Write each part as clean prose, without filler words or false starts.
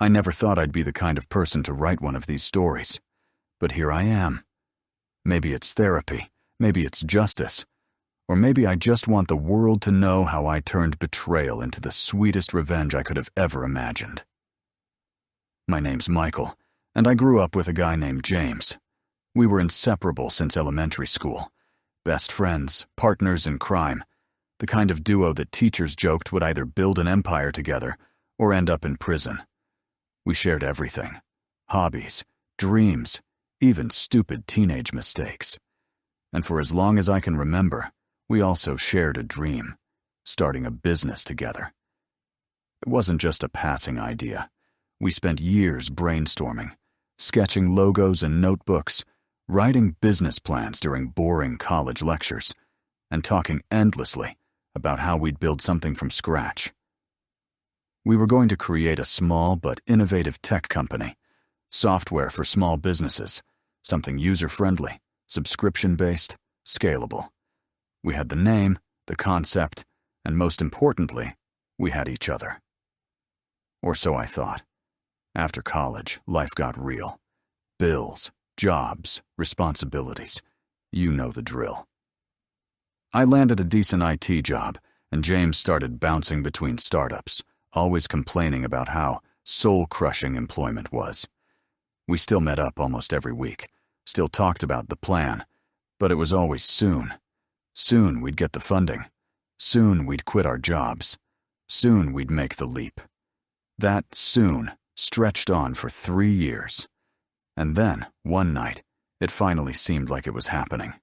I never thought I'd be the kind of person to write one of these stories. But here I am. Maybe it's therapy, maybe it's justice, or maybe I just want the world to know how I turned betrayal into the sweetest revenge I could have ever imagined. My name's Michael, and I grew up with a guy named James. We were inseparable since elementary school. Best friends, partners in crime, the kind of duo that teachers joked would either build an empire together or end up in prison. We shared everything: hobbies, dreams, even stupid teenage mistakes. And for as long as I can remember, we also shared a dream: starting a business together. It wasn't just a passing idea. We spent years brainstorming, sketching logos in notebooks, writing business plans during boring college lectures, and talking endlessly about how we'd build something from scratch. We were going to create a small but innovative tech company, software for small businesses, something user-friendly, subscription-based, scalable. We had the name, the concept, and most importantly, we had each other. Or so I thought. After college, life got real. Bills, jobs, responsibilities. You know the drill. I landed a decent IT job, and James started bouncing between startups, always complaining about how soul-crushing employment was. We still met up almost every week, still talked about the plan, but it was always soon. Soon we'd get the funding. Soon we'd quit our jobs. Soon we'd make the leap. That soon stretched on for 3 years. And then, one night, it finally seemed like it was happening.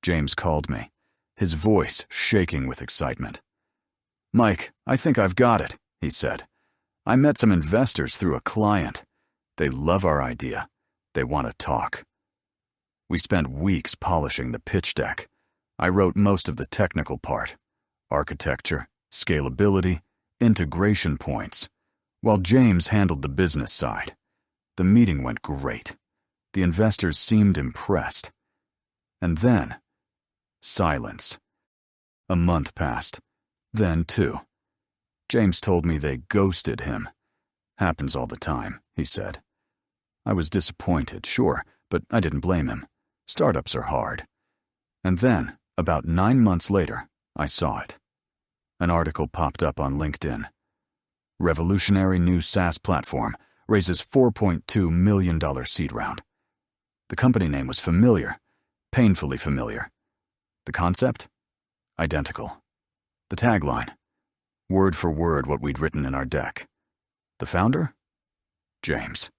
James called me, his voice shaking with excitement. "Mike, I think I've got it," he said. "I met some investors through a client. They love our idea. They want to talk." We spent weeks polishing the pitch deck. I wrote most of the technical part: architecture, scalability, integration points, while James handled the business side. The meeting went great. The investors seemed impressed. And then, silence. A month passed. Then 2. James told me they ghosted him. "Happens all the time," he said. I was disappointed, sure, but I didn't blame him. Startups are hard. And then, about 9 months later, I saw it. An article popped up on LinkedIn. Revolutionary new SaaS platform raises $4.2 million seed round. The company name was familiar, painfully familiar. The concept? Identical. The tagline? Word for word what we'd written in our deck. The founder? James.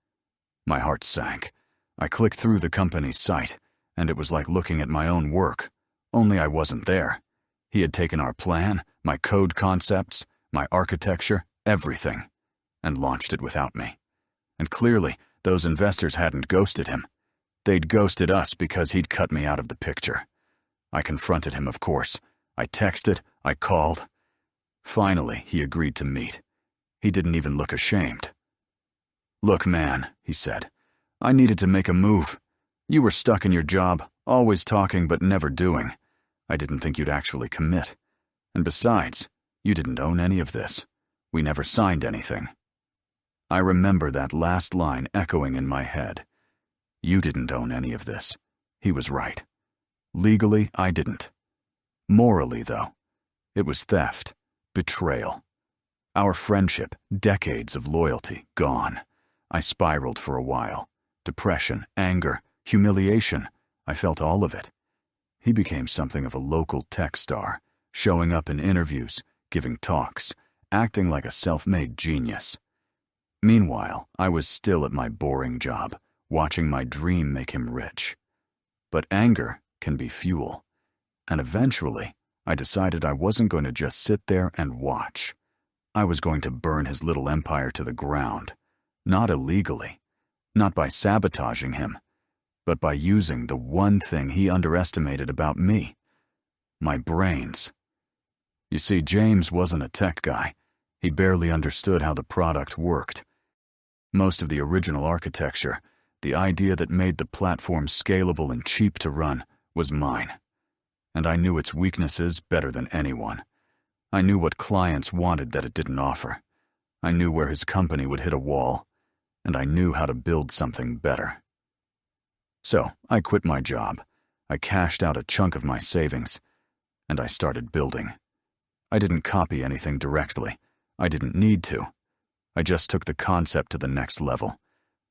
My heart sank. I clicked through the company's site, and it was like looking at my own work, only I wasn't there. He had taken our plan, my code concepts, my architecture, everything, and launched it without me. And clearly, those investors hadn't ghosted him. They'd ghosted us because he'd cut me out of the picture. I confronted him, of course. I texted, I called. Finally, he agreed to meet. He didn't even look ashamed. "Look, man," he said, "I needed to make a move. You were stuck in your job, always talking but never doing. I didn't think you'd actually commit. And besides, you didn't own any of this. We never signed anything." I remember that last line echoing in my head. You didn't own any of this. He was right. Legally, I didn't. Morally, though, it was theft, betrayal. Our friendship, decades of loyalty, gone. I spiraled for a while. Depression, anger, humiliation. I felt all of it. He became something of a local tech star, showing up in interviews, giving talks, acting like a self-made genius. Meanwhile, I was still at my boring job, watching my dream make him rich. But anger can be fuel. And eventually, I decided I wasn't going to just sit there and watch. I was going to burn his little empire to the ground. Not illegally, not by sabotaging him, but by using the one thing he underestimated about me: my brains. You see, James wasn't a tech guy. He barely understood how the product worked. Most of the original architecture, the idea that made the platform scalable and cheap to run, was mine. And I knew its weaknesses better than anyone. I knew what clients wanted that it didn't offer. I knew where his company would hit a wall, and I knew how to build something better. So I quit my job, I cashed out a chunk of my savings, and I started building. I didn't copy anything directly. I didn't need to. I just took the concept to the next level.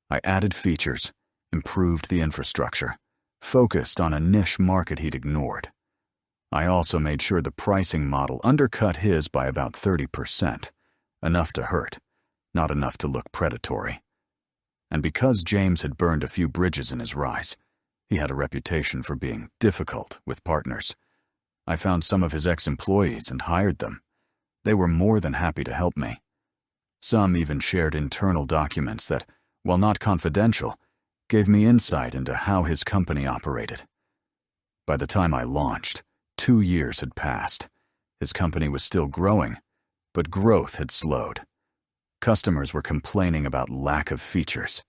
I added features, improved the infrastructure, focused on a niche market he'd ignored. I also made sure the pricing model undercut his by about 30%, enough to hurt, not enough to look predatory. And because James had burned a few bridges in his rise, he had a reputation for being difficult with partners. I found some of his ex-employees and hired them. They were more than happy to help me. Some even shared internal documents that, while not confidential, gave me insight into how his company operated. By the time I launched, 2 years had passed. His company was still growing, but growth had slowed. Customers were complaining about lack of features.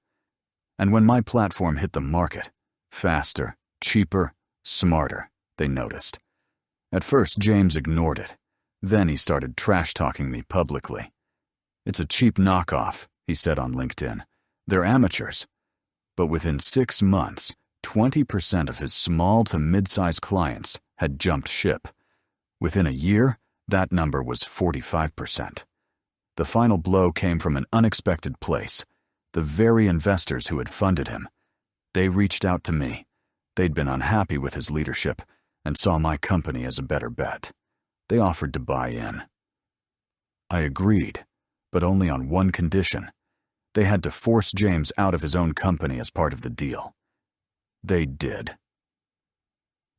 And when my platform hit the market, faster, cheaper, smarter, they noticed. At first, James ignored it. Then he started trash-talking me publicly. "It's a cheap knockoff," he said on LinkedIn. "They're amateurs." But within 6 months, 20% of his small to mid-size clients had jumped ship. Within a year, that number was 45%. The final blow came from an unexpected place. The very investors who had funded him. They reached out to me. They'd been unhappy with his leadership and saw my company as a better bet. They offered to buy in. I agreed, but only on one condition. They had to force James out of his own company as part of the deal. They did.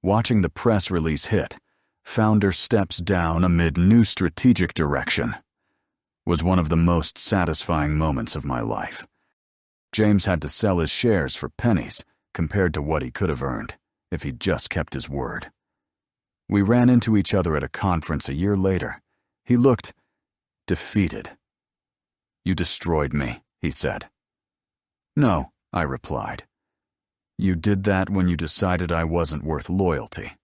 Watching the press release hit, "Founder steps down amid new strategic direction," was one of the most satisfying moments of my life. James had to sell his shares for pennies compared to what he could have earned if he'd just kept his word. We ran into each other at a conference a year later. He looked defeated. "You destroyed me," he said. "No," I replied. "You did that when you decided I wasn't worth loyalty.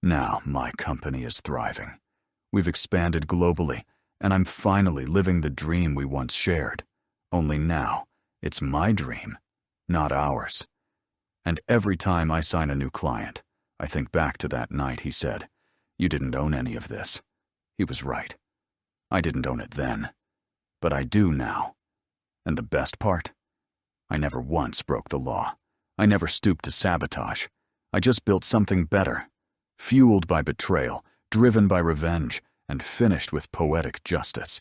Now my company is thriving. We've expanded globally, and I'm finally living the dream we once shared. Only now, it's my dream, not ours. And every time I sign a new client, I think back to that night he said, 'You didn't own any of this.' He was right. I didn't own it then, but I do now. And the best part? I never once broke the law. I never stooped to sabotage. I just built something better, fueled by betrayal, driven by revenge, and finished with poetic justice.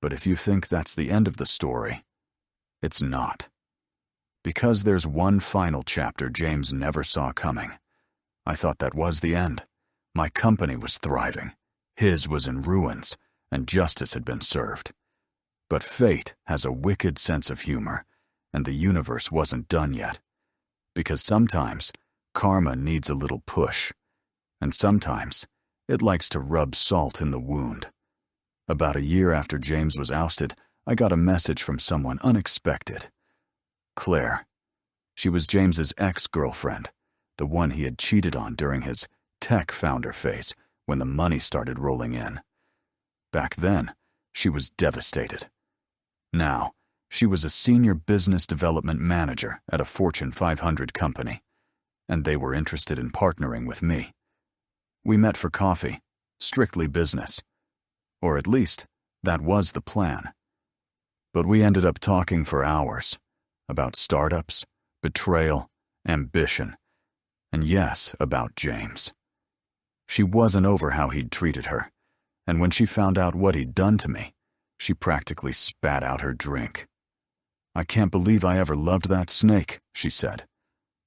But if you think that's the end of the story, it's not. Because there's one final chapter James never saw coming. I thought that was the end. My company was thriving. His was in ruins, and justice had been served. But fate has a wicked sense of humor, and the universe wasn't done yet. Because sometimes karma needs a little push, and sometimes it likes to rub salt in the wound. About a year after James was ousted, I got a message from someone unexpected. Claire. She was James's ex-girlfriend, the one he had cheated on during his tech founder phase when the money started rolling in. Back then, she was devastated. Now, she was a senior business development manager at a Fortune 500 company, and they were interested in partnering with me. We met for coffee, strictly business. Or at least, that was the plan. But we ended up talking for hours about startups, betrayal, ambition, and yes, about James. She wasn't over how he'd treated her, and when she found out what he'd done to me, she practically spat out her drink. "I can't believe I ever loved that snake," she said.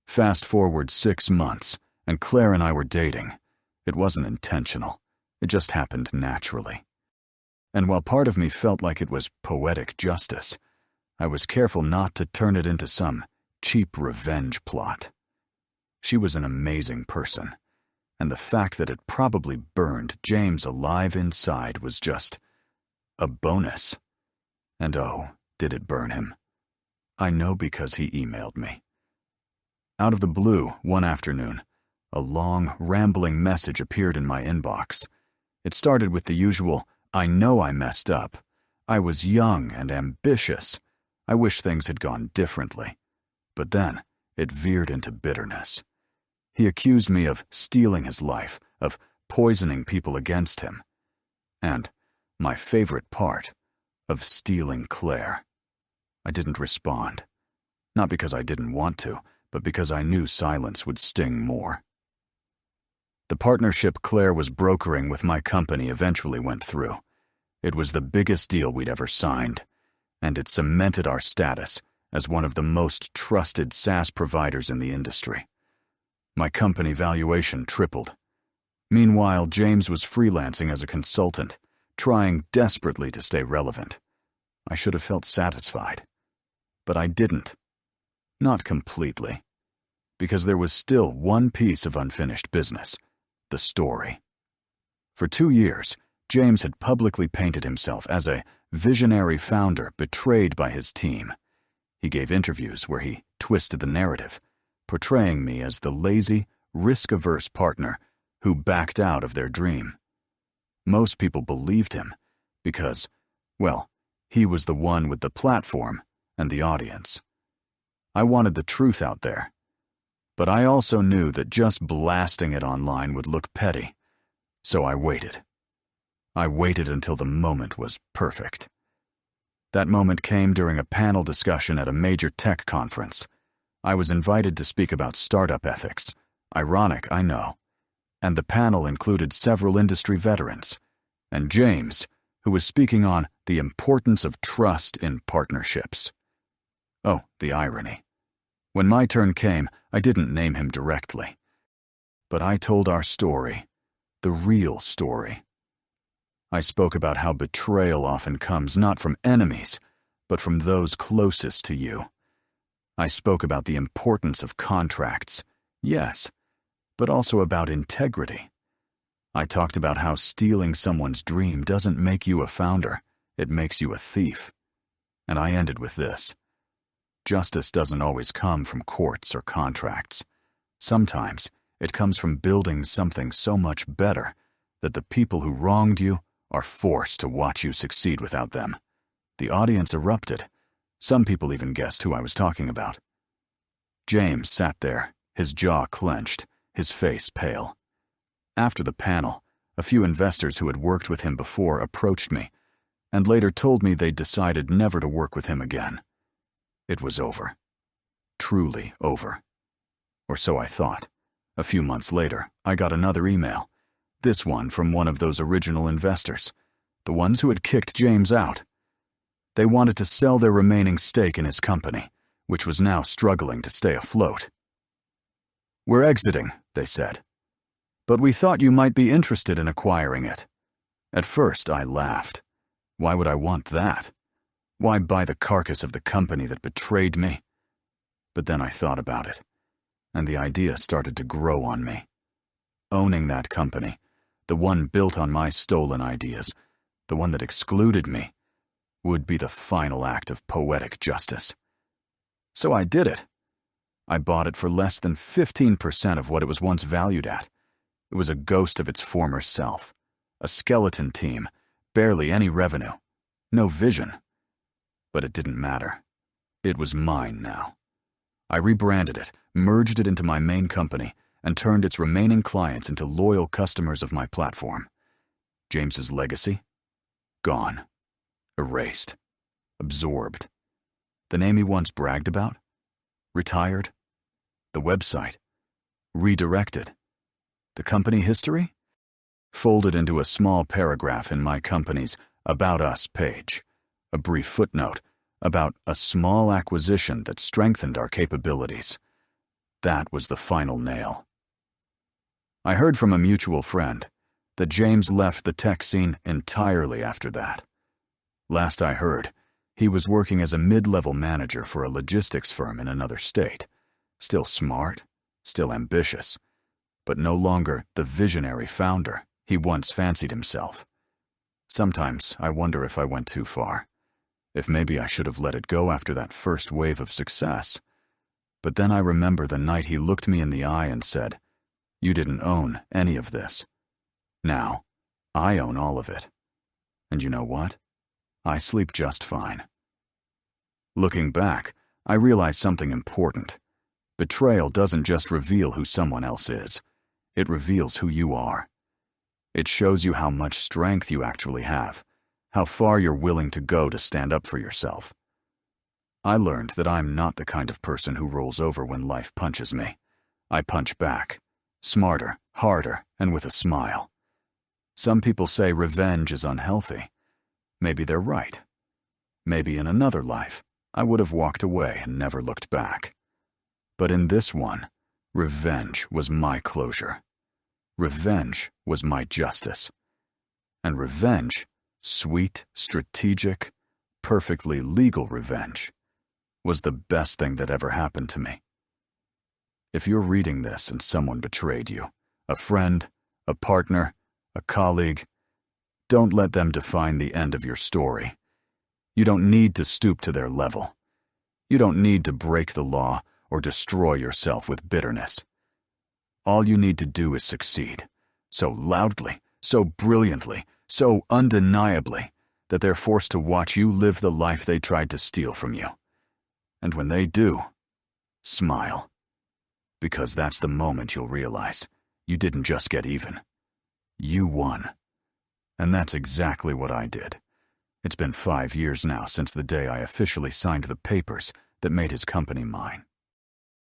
Fast forward 6 months, and Claire and I were dating. It wasn't intentional. It just happened naturally. And while part of me felt like it was poetic justice, I was careful not to turn it into some cheap revenge plot. She was an amazing person, and the fact that it probably burned James alive inside was just a bonus. And oh, did it burn him? I know because he emailed me. Out of the blue, one afternoon, a long, rambling message appeared in my inbox. It started with the usual, "I know I messed up. I was young and ambitious. I wish things had gone differently. But then, it veered into bitterness. He accused me of stealing his life, of poisoning people against him. And, my favorite part, of stealing Claire. I didn't respond. Not because I didn't want to, but because I knew silence would sting more. The partnership Claire was brokering with my company eventually went through. It was the biggest deal we'd ever signed, and it cemented our status as one of the most trusted SaaS providers in the industry. My company valuation tripled. Meanwhile, James was freelancing as a consultant, trying desperately to stay relevant. I should have felt satisfied. But I didn't. Not completely. Because there was still one piece of unfinished business: the story. For 2 years, James had publicly painted himself as a visionary founder betrayed by his team. He gave interviews where he twisted the narrative, portraying me as the lazy, risk-averse partner who backed out of their dream. Most people believed him because, well, he was the one with the platform and the audience. I wanted the truth out there. But I also knew that just blasting it online would look petty. So I waited. I waited until the moment was perfect. That moment came during a panel discussion at a major tech conference. I was invited to speak about startup ethics. Ironic, I know. And the panel included several industry veterans. And James, who was speaking on the importance of trust in partnerships. Oh, the irony. When my turn came, I didn't name him directly. But I told our story, the real story. I spoke about how betrayal often comes not from enemies, but from those closest to you. I spoke about the importance of contracts, yes, but also about integrity. I talked about how stealing someone's dream doesn't make you a founder, it makes you a thief. And I ended with this. Justice doesn't always come from courts or contracts. Sometimes it comes from building something so much better that the people who wronged you are forced to watch you succeed without them. The audience erupted. Some people even guessed who I was talking about. James sat there, his jaw clenched, his face pale. After the panel, a few investors who had worked with him before approached me, and later told me they'd decided never to work with him again. It was over. Truly over. Or so I thought. A few months later, I got another email. This one from one of those original investors, the ones who had kicked James out. They wanted to sell their remaining stake in his company, which was now struggling to stay afloat. "We're exiting," they said. "But we thought you might be interested in acquiring it." At first, I laughed. Why would I want that? Why buy the carcass of the company that betrayed me? But then I thought about it, and the idea started to grow on me. Owning that company, the one built on my stolen ideas, the one that excluded me, would be the final act of poetic justice. So I did it. I bought it for less than 15% of what it was once valued at. It was a ghost of its former self, a skeleton team, barely any revenue, no vision. But it didn't matter. It was mine now. I rebranded it, merged it into my main company, and turned its remaining clients into loyal customers of my platform. James's legacy? Gone. Erased. Absorbed. The name he once bragged about? Retired. The website? Redirected. The company history? Folded into a small paragraph in my company's About Us page. A brief footnote about a small acquisition that strengthened our capabilities. That was the final nail. I heard from a mutual friend that James left the tech scene entirely after that. Last I heard, he was working as a mid-level manager for a logistics firm in another state. Still smart, still ambitious, but no longer the visionary founder he once fancied himself. Sometimes I wonder if I went too far, if maybe I should have let it go after that first wave of success. But then I remember the night he looked me in the eye and said, "You didn't own any of this. Now, I own all of it. And you know what? I sleep just fine. Looking back, I realize something important. Betrayal doesn't just reveal who someone else is. It reveals who you are. It shows you how much strength you actually have, how far you're willing to go to stand up for yourself. I learned that I'm not the kind of person who rolls over when life punches me. I punch back, smarter, harder, and with a smile. Some people say revenge is unhealthy. Maybe they're right. Maybe in another life, I would have walked away and never looked back. But in this one, revenge was my closure. Revenge was my justice. And revenge, sweet, strategic, perfectly legal revenge, was the best thing that ever happened to me. If you're reading this and someone betrayed you, a friend, a partner, a colleague, don't let them define the end of your story. You don't need to stoop to their level. You don't need to break the law or destroy yourself with bitterness. All you need to do is succeed, so loudly, so brilliantly, so undeniably, that they're forced to watch you live the life they tried to steal from you. And when they do, smile. Because that's the moment you'll realize you didn't just get even. You won. And that's exactly what I did. It's been 5 years now since the day I officially signed the papers that made his company mine.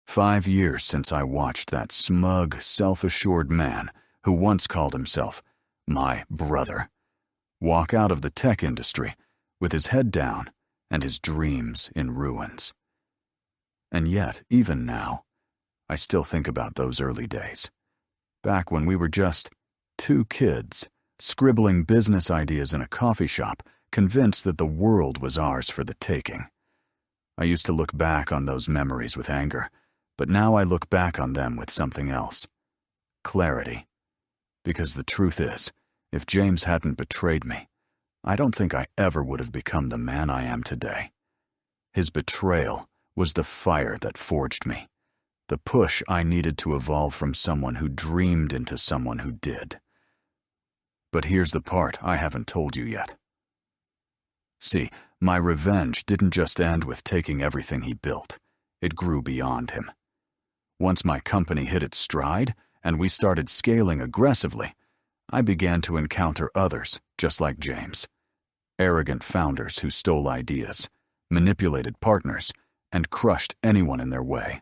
5 years since I watched that smug, self-assured man who once called himself my brother walk out of the tech industry with his head down and his dreams in ruins. And yet, even now, I still think about those early days, back when we were just 2 kids scribbling business ideas in a coffee shop, convinced that the world was ours for the taking. I used to look back on those memories with anger, but now I look back on them with something else. Clarity. Because the truth is, if James hadn't betrayed me, I don't think I ever would have become the man I am today. His betrayal was the fire that forged me, the push I needed to evolve from someone who dreamed into someone who did. But here's the part I haven't told you yet. See, my revenge didn't just end with taking everything he built. It grew beyond him. Once my company hit its stride and we started scaling aggressively, I began to encounter others just like James. Arrogant founders who stole ideas, manipulated partners, and crushed anyone in their way.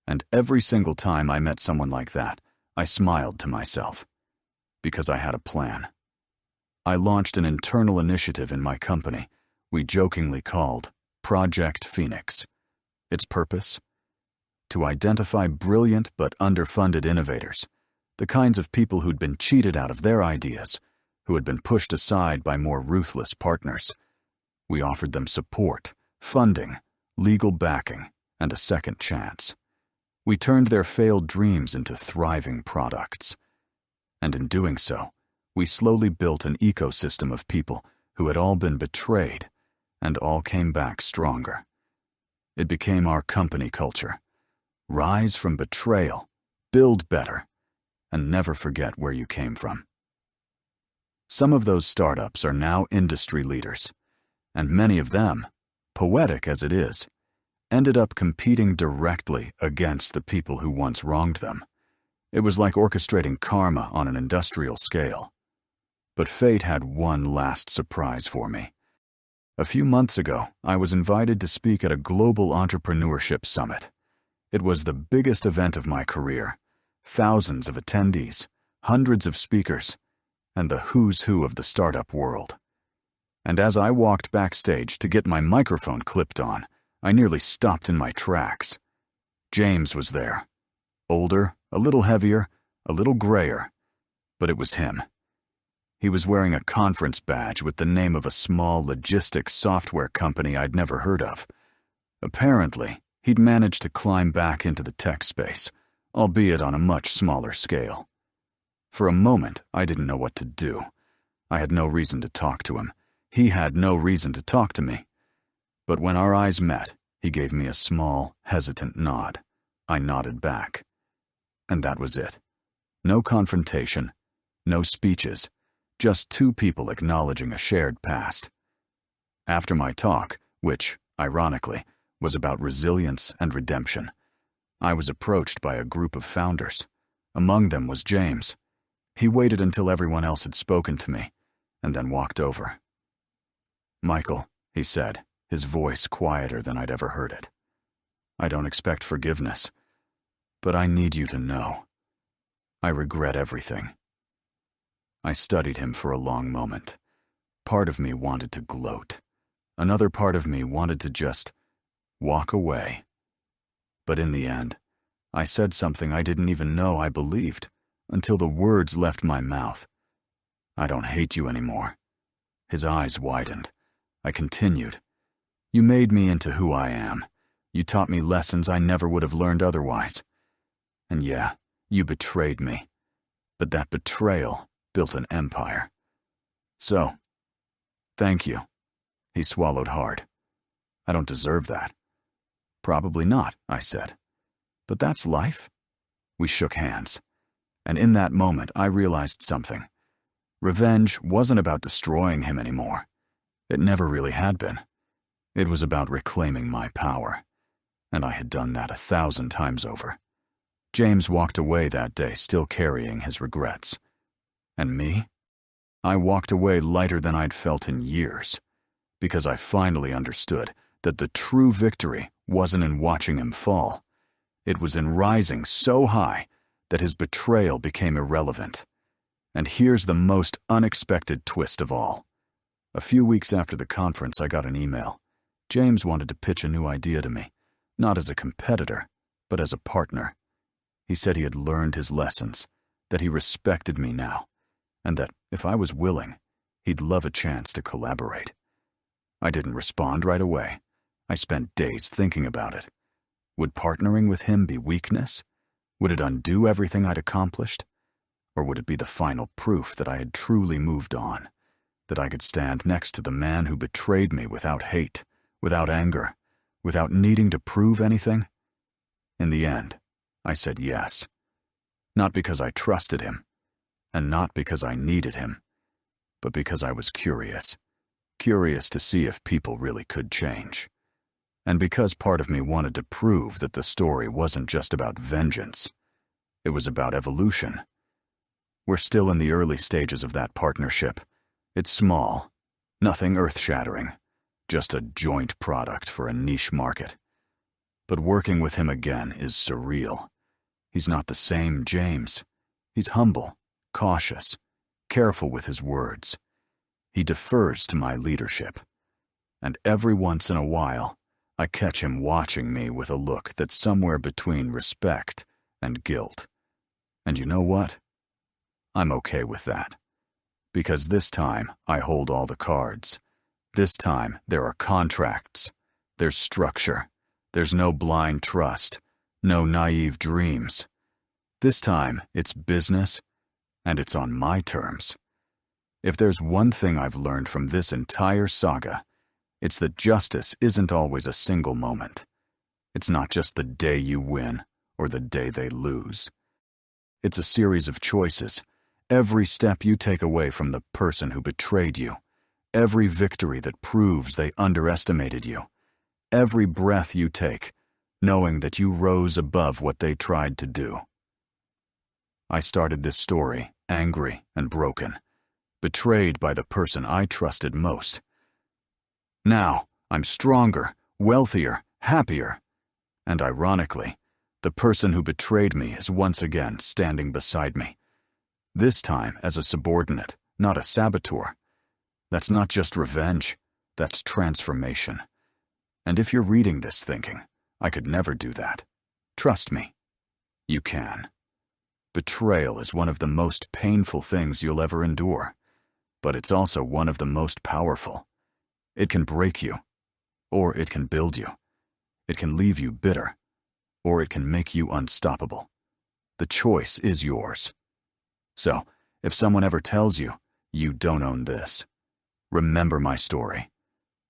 And every single time I met someone like that, I smiled to myself. Because I had a plan. I launched an internal initiative in my company we jokingly called Project Phoenix. Its purpose? To identify brilliant but underfunded innovators, the kinds of people who'd been cheated out of their ideas, who had been pushed aside by more ruthless partners. We offered them support, funding, legal backing, and a second chance. We turned their failed dreams into thriving products. And in doing so, we slowly built an ecosystem of people who had all been betrayed and all came back stronger. It became our company culture. Rise from betrayal, build better, and never forget where you came from. Some of those startups are now industry leaders, and many of them, poetic as it is, ended up competing directly against the people who once wronged them. It was like orchestrating karma on an industrial scale. But fate had one last surprise for me. A few months ago, I was invited to speak at a global entrepreneurship summit. It was the biggest event of my career. Thousands of attendees, hundreds of speakers, and the who's who of the startup world. And as I walked backstage to get my microphone clipped on, I nearly stopped in my tracks. James was there. Older, a little heavier, a little grayer, but it was him. He was wearing a conference badge with the name of a small logistics software company I'd never heard of. Apparently, he'd managed to climb back into the tech space, albeit on a much smaller scale. For a moment, I didn't know what to do. I had no reason to talk to him. He had no reason to talk to me. But when our eyes met, he gave me a small, hesitant nod. I nodded back. And that was it. No confrontation, no speeches, just 2 people acknowledging a shared past. After my talk, which, ironically, was about resilience and redemption, I was approached by a group of founders. Among them was James. He waited until everyone else had spoken to me, and then walked over. "Michael," he said, his voice quieter than I'd ever heard it. "I don't expect forgiveness, but I need you to know. I regret everything." I studied him for a long moment. Part of me wanted to gloat. Another part of me wanted to just walk away. But in the end, I said something I didn't even know I believed until the words left my mouth. "I don't hate you anymore." His eyes widened. I continued. "You made me into who I am. You taught me lessons I never would have learned otherwise. And yeah, you betrayed me. But that betrayal built an empire. So, thank you." He swallowed hard. "I don't deserve that." "Probably not," I said. "But that's life." We shook hands. And in that moment, I realized something. Revenge wasn't about destroying him anymore. It never really had been. It was about reclaiming my power. And I had done that 1,000 times over. James walked away that day still carrying his regrets. And me? I walked away lighter than I'd felt in years, because I finally understood that the true victory wasn't in watching him fall. It was in rising so high that his betrayal became irrelevant. And here's the most unexpected twist of all. A few weeks after the conference, I got an email. James wanted to pitch a new idea to me, not as a competitor, but as a partner. He said he had learned his lessons, that he respected me now, and that, if I was willing, he'd love a chance to collaborate. I didn't respond right away. I spent days thinking about it. Would partnering with him be weakness? Would it undo everything I'd accomplished? Or would it be the final proof that I had truly moved on, that I could stand next to the man who betrayed me without hate, without anger, without needing to prove anything? In the end, I said yes. Not because I trusted him, and not because I needed him, but because I was curious to see if people really could change. And because part of me wanted to prove that the story wasn't just about vengeance, it was about evolution. We're still in the early stages of that partnership. It's small, nothing earth-shattering, just a joint product for a niche market. But working with him again is surreal. He's not the same James. He's humble, cautious, careful with his words. He defers to my leadership. And every once in a while, I catch him watching me with a look that's somewhere between respect and guilt. And you know what? I'm okay with that. Because this time, I hold all the cards. This time, there are contracts. There's structure. There's no blind trust. No naive dreams. This time, it's business, and it's on my terms. If there's one thing I've learned from this entire saga, it's that justice isn't always a single moment. It's not just the day you win or the day they lose. It's a series of choices. Every step you take away from the person who betrayed you. Every victory that proves they underestimated you. Every breath you take, knowing that you rose above what they tried to do. I started this story angry and broken, betrayed by the person I trusted most. Now, I'm stronger, wealthier, happier. And ironically, the person who betrayed me is once again standing beside me. This time as a subordinate, not a saboteur. That's not just revenge, that's transformation. And if you're reading this thinking, I could never do that, trust me, you can. Betrayal is one of the most painful things you'll ever endure, but it's also one of the most powerful. It can break you, or it can build you. It can leave you bitter, or it can make you unstoppable. The choice is yours. So, if someone ever tells you, you don't own this, remember my story.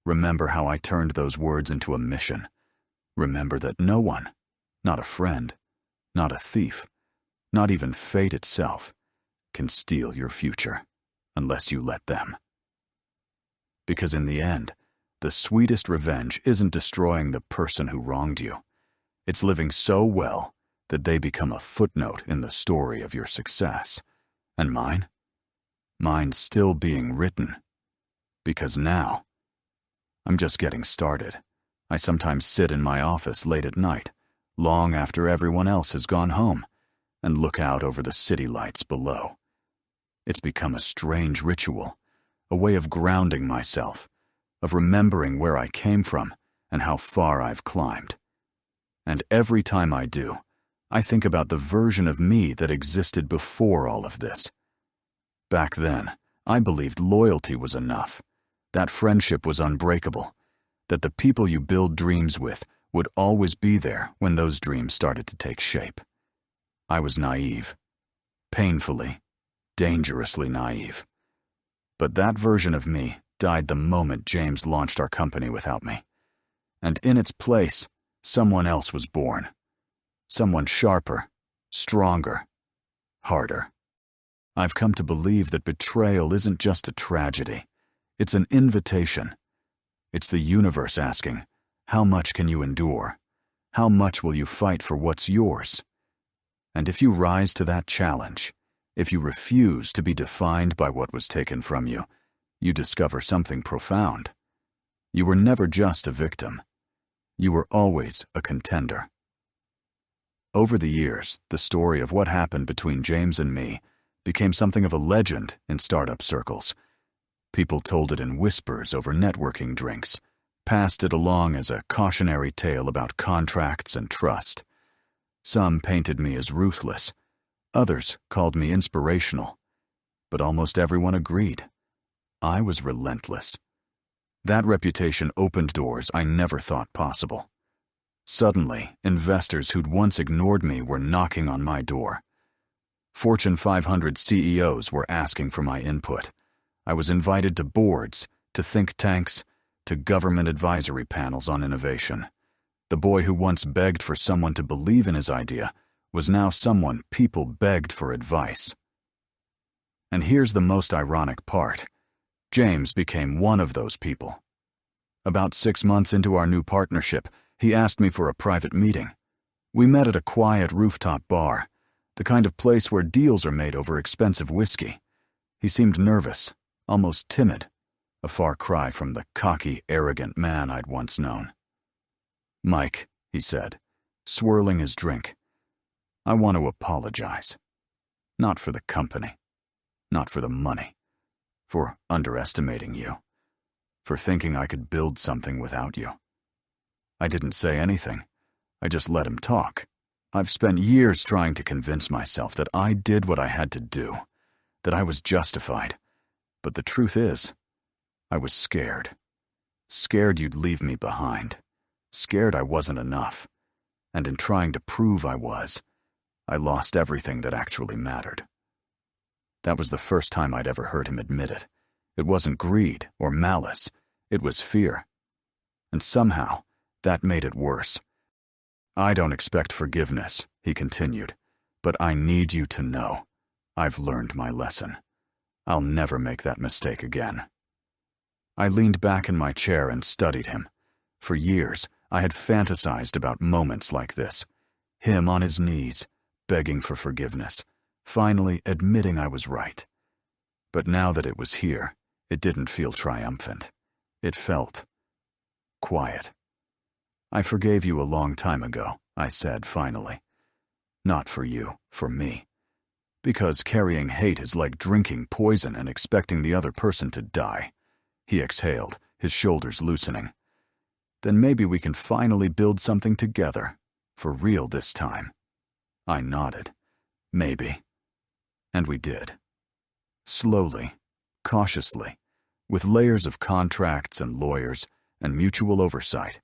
Remember how I turned those words into a mission. Remember that no one, not a friend, not a thief, not even fate itself, can steal your future unless you let them. Because in the end, the sweetest revenge isn't destroying the person who wronged you. It's living so well that they become a footnote in the story of your success. And mine? Mine's still being written. Because now, I'm just getting started. I sometimes sit in my office late at night, long after everyone else has gone home, and look out over the city lights below. It's become a strange ritual, a way of grounding myself, of remembering where I came from and how far I've climbed. And every time I do, I think about the version of me that existed before all of this. Back then, I believed loyalty was enough, that friendship was unbreakable, that the people you build dreams with would always be there when those dreams started to take shape. I was naive, painfully, dangerously naive. But that version of me died the moment James launched our company without me. And in its place, someone else was born. Someone sharper, stronger, harder. I've come to believe that betrayal isn't just a tragedy. It's an invitation. It's the universe asking, how much can you endure? How much will you fight for what's yours? And if you rise to that challenge, if you refuse to be defined by what was taken from you, you discover something profound. You were never just a victim. You were always a contender. Over the years, the story of what happened between James and me became something of a legend in startup circles. People told it in whispers over networking drinks, passed it along as a cautionary tale about contracts and trust. Some painted me as ruthless. Others called me inspirational. But almost everyone agreed. I was relentless. That reputation opened doors I never thought possible. Suddenly, investors who'd once ignored me were knocking on my door. Fortune 500 CEOs were asking for my input. I was invited to boards, to think tanks, to government advisory panels on innovation. The boy who once begged for someone to believe in his idea was now someone people begged for advice. And here's the most ironic part. James became one of those people. About 6 months into our new partnership, he asked me for a private meeting. We met at a quiet rooftop bar, the kind of place where deals are made over expensive whiskey. He seemed nervous, almost timid, a far cry from the cocky, arrogant man I'd once known. "Mike," he said, swirling his drink, "I want to apologize. Not for the company, not for the money, for underestimating you, for thinking I could build something without you." I didn't say anything. I just let him talk. I've spent years trying to convince myself that I did what I had to do, that I was justified. But the truth is, I was scared. Scared you'd leave me behind. Scared I wasn't enough. And in trying to prove I was, I lost everything that actually mattered. That was the first time I'd ever heard him admit it. It wasn't greed or malice. It was fear. And somehow, that made it worse. "I don't expect forgiveness," he continued, "but I need you to know I've learned my lesson. I'll never make that mistake again." I leaned back in my chair and studied him. For years, I had fantasized about moments like this. Him on his knees, begging for forgiveness, finally admitting I was right. But now that it was here, it didn't feel triumphant. It felt quiet. "I forgave you a long time ago," I said finally. "Not for you, for me. Because carrying hate is like drinking poison and expecting the other person to die." He exhaled, his shoulders loosening. "Then maybe we can finally build something together, for real this time." I nodded. "Maybe." And we did. Slowly, cautiously, with layers of contracts and lawyers and mutual oversight.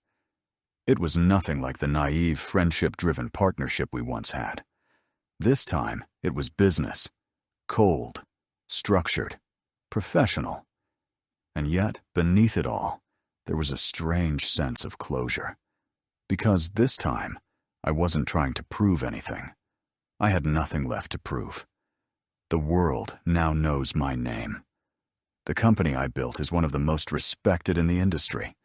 It was nothing like the naive, friendship-driven partnership we once had. This time, it was business. Cold, structured, professional. And yet, beneath it all, there was a strange sense of closure. Because this time, I wasn't trying to prove anything. I had nothing left to prove. The world now knows my name. The company I built is one of the most respected in the industry.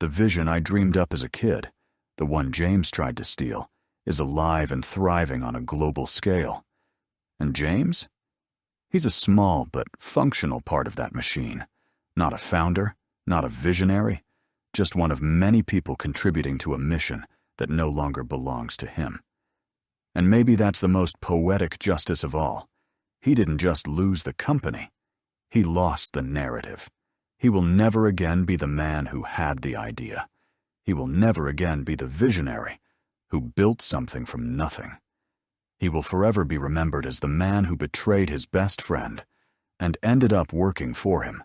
The vision I dreamed up as a kid, the one James tried to steal, is alive and thriving on a global scale. And James? He's a small but functional part of that machine. Not a founder, not a visionary, just one of many people contributing to a mission that no longer belongs to him. And maybe that's the most poetic justice of all. He didn't just lose the company. He lost the narrative. He will never again be the man who had the idea. He will never again be the visionary who built something from nothing. He will forever be remembered as the man who betrayed his best friend and ended up working for him.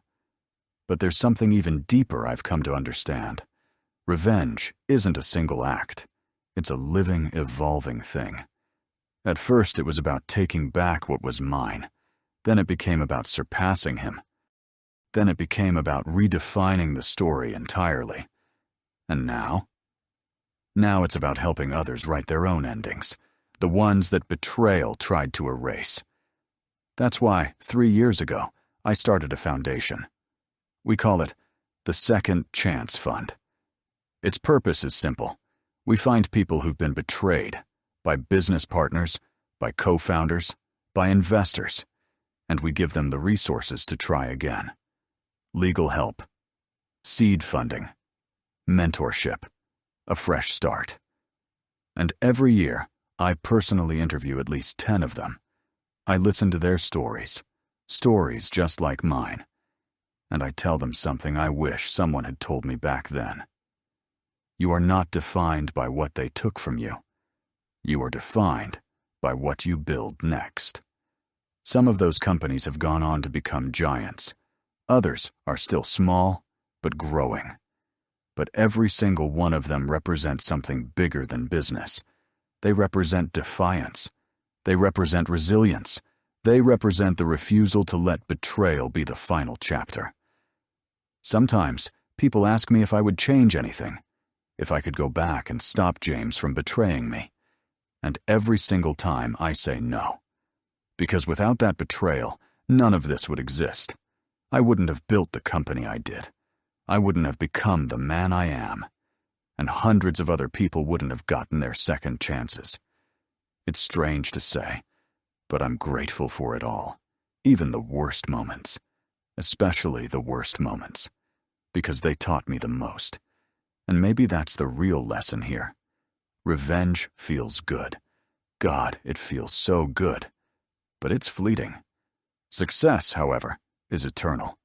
But there's something even deeper I've come to understand. Revenge isn't a single act. It's a living, evolving thing. At first it was about taking back what was mine. Then it became about surpassing him. Then it became about redefining the story entirely. And now? Now it's about helping others write their own endings, the ones that Betrayal tried to erase. That's why, 3 years ago, I started a foundation. We call it the Second Chance Fund. Its purpose is simple. We find people who've been betrayed by business partners, by co-founders, by investors, and we give them the resources to try again. Legal help, seed funding, mentorship, a fresh start. And every year, I personally interview at least 10 of them. I listen to their stories just like mine, and I tell them something I wish someone had told me back then. You are not defined by what they took from you. You are defined by what you build next. Some of those companies have gone on to become giants. Others are still small, but growing. But every single one of them represents something bigger than business. They represent defiance. They represent resilience. They represent the refusal to let betrayal be the final chapter. Sometimes, people ask me if I would change anything, if I could go back and stop James from betraying me. And every single time I say no. Because without that betrayal, none of this would exist. I wouldn't have built the company I did. I wouldn't have become the man I am. And hundreds of other people wouldn't have gotten their second chances. It's strange to say, but I'm grateful for it all, even the worst moments, especially the worst moments, because they taught me the most. And maybe that's the real lesson here. Revenge feels good. God, it feels so good. But it's fleeting. Success, however, is eternal.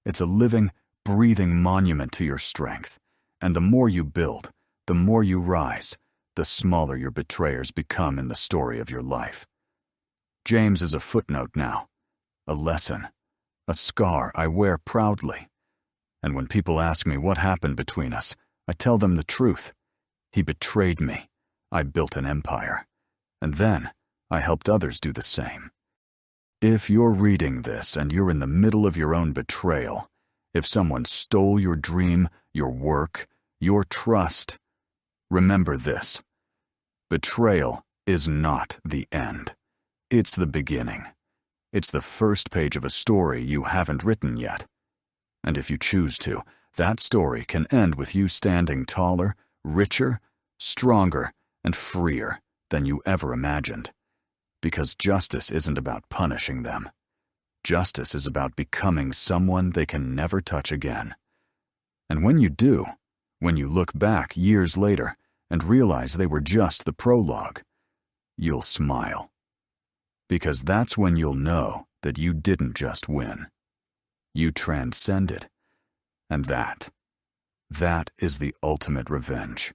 It's a living, breathing monument to your strength. And the more you build, the more you rise, the smaller your betrayers become in the story of your life. James is a footnote now, a lesson, a scar I wear proudly. And when people ask me what happened between us, I tell them the truth. He betrayed me. I built an empire. And then I helped others do the same. If you're reading this and you're in the middle of your own betrayal, if someone stole your dream, your work, your trust, remember this. Betrayal is not the end. It's the beginning. It's the first page of a story you haven't written yet. And if you choose to, that story can end with you standing taller, richer, stronger, and freer than you ever imagined. Because justice isn't about punishing them. Justice is about becoming someone they can never touch again. And when you do, when you look back years later and realize they were just the prologue, you'll smile. Because that's when you'll know that you didn't just win. You transcended. And that is the ultimate revenge.